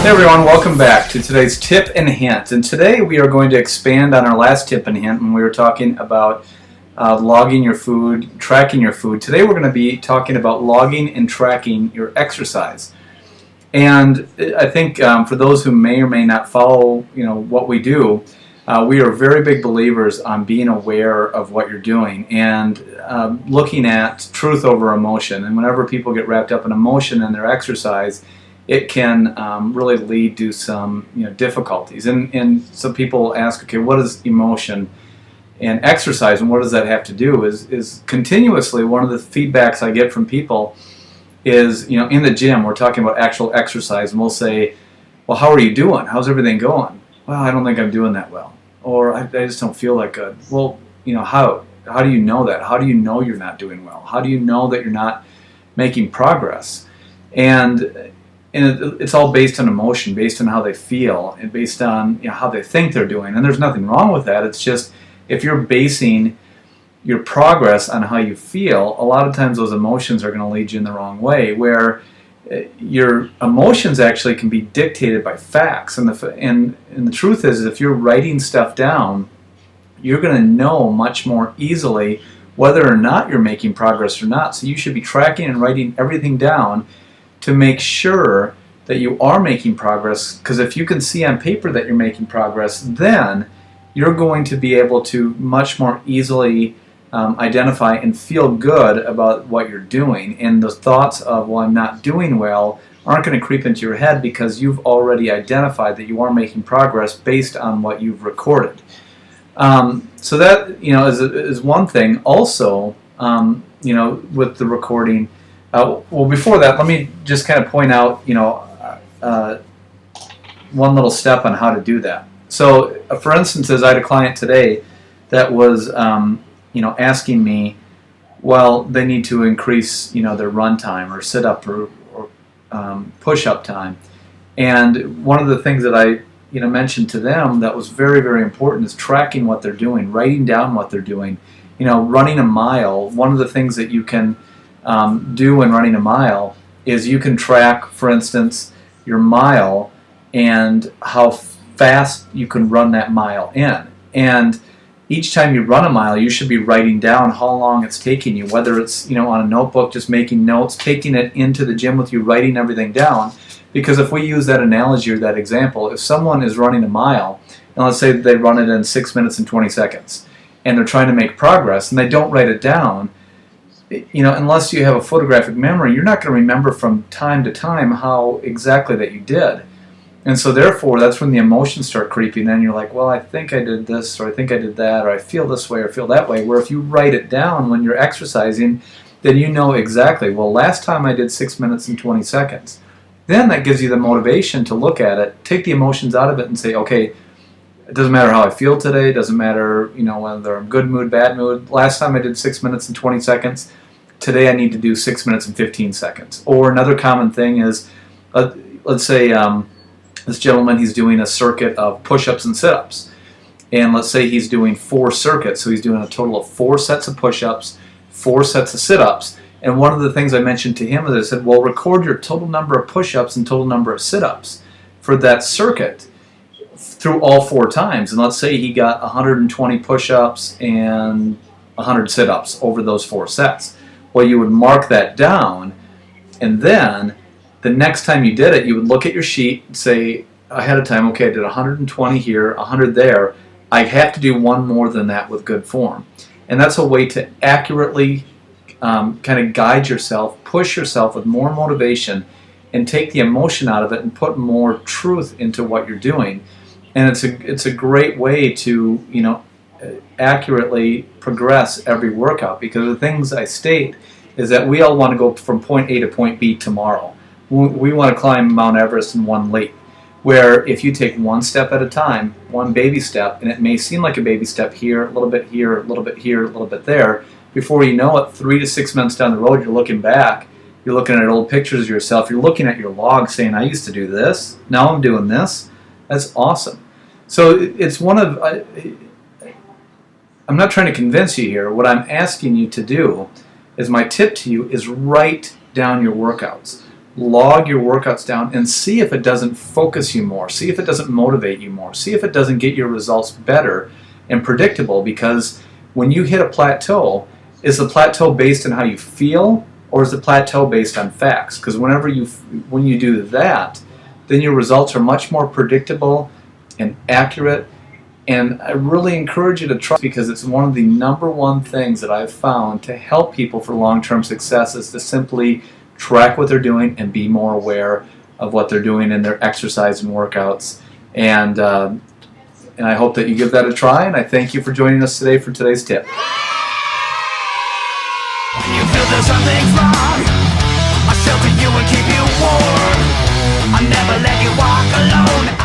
Hey everyone, welcome back to today's tip and hint. And today we are going to expand on our last tip and hint when we were talking about logging your food, tracking your food. Today we're going to be talking about logging and tracking your exercise. And I think for those who may or may not follow, what we do, we are very big believers on being aware of what you're doing and looking at truth over emotion. And whenever people get wrapped up in emotion in their exercise, it can really lead to some difficulties. And so people ask, okay, what is emotion and exercise, and what does that have to do? Is continuously one of the feedbacks I get from people is, in the gym, we're talking about actual exercise, and we'll say, well, how are you doing? How's everything going? Well, I don't think I'm doing that well. Or I just don't feel that good. Well, how do you know that? How do you know you're not doing well? How do you know that you're not making progress? And it's all based on emotion, based on how they feel, and based on how they think they're doing. And there's nothing wrong with that. It's just if you're basing your progress on how you feel, a lot of times those emotions are going to lead you in the wrong way, where your emotions actually can be dictated by facts. And the truth is, if you're writing stuff down, you're going to know much more easily whether or not you're making progress or not. So you should be tracking and writing everything down to make sure that you are making progress, because if you can see on paper that you're making progress, then you're going to be able to much more easily identify and feel good about what you're doing. And the thoughts of, well, I'm not doing well, aren't going to creep into your head because you've already identified that you are making progress based on what you've recorded. So that is one thing. Also, with the recording. Well, before that, let me just kind of point out, one little step on how to do that. So, for instance, as I had a client today that was, asking me, well, they need to increase, their run time or sit-up or push-up time. And one of the things that I, mentioned to them that was very, very important is tracking what they're doing, writing down what they're doing. Running a mile, one of the things that you can do when running a mile is you can track, for instance, your mile and how fast you can run that mile in. And each time you run a mile, you should be writing down how long it's taking you, whether it's on a notebook, just making notes, taking it into the gym with you, writing everything down. Because if we use that analogy or that example, if someone is running a mile, and let's say they run it in 6 minutes and 20 seconds, and they're trying to make progress, and they don't write it down, unless you have a photographic memory, you're not going to remember from time to time how exactly that you did. And so therefore, that's when the emotions start creeping in. You're like, well, I think I did this, or I think I did that, or I feel this way, or feel that way. Where if you write it down when you're exercising, then you know exactly, well, last time I did 6 minutes and 20 seconds. Then that gives you the motivation to look at it, take the emotions out of it, and say, okay, it doesn't matter how I feel today, it doesn't matter, whether I'm good mood, bad mood. Last time I did 6 minutes and 20 seconds. Today I need to do 6 minutes and 15 seconds. Or another common thing is, let's say this gentleman, he's doing a circuit of push-ups and sit-ups. And let's say he's doing 4 circuits. So he's doing a total of 4 sets of push-ups, 4 sets of sit-ups. And one of the things I mentioned to him is I said, well, record your total number of push-ups and total number of sit-ups for that circuit through all 4 times. And let's say he got 120 push-ups and 100 sit-ups over those 4 sets. Well, you would mark that down, and then the next time you did it, you would look at your sheet and say ahead of time, okay, I did 120 here, 100 there. I have to do one more than that with good form. And that's a way to accurately kind of guide yourself, push yourself with more motivation, and take the emotion out of it and put more truth into what you're doing. And it's a great way to, accurately progress every workout, because the things I state is that we all want to go from point A to point B tomorrow. We want to climb Mount Everest in one leap, where if you take one step at a time, one baby step, and it may seem like a baby step here, a little bit here, a little bit here, a little bit there, before you know it, 3 to 6 months down the road, you're looking back, you're looking at old pictures of yourself, you're looking at your log saying, I used to do this, now I'm doing this. That's awesome. So it's one of... I'm not trying to convince you here. What I'm asking you to do is, my tip to you is write down your workouts. log your workouts down and see if it doesn't focus you more, see if it doesn't motivate you more, see if it doesn't get your results better and predictable. Because when you hit a plateau, is the plateau based on how you feel, or is the plateau based on facts? Because when you do that, then your results are much more predictable and accurate. And I really encourage you to try, because it's one of the number one things that I've found to help people for long-term success, is to simply track what they're doing and be more aware of what they're doing in their exercise and workouts. And I hope that you give that a try, and I thank you for joining us today for today's tip. When you feel that something's wrong, I'll shelter you and keep you warm. I'll never let you walk alone.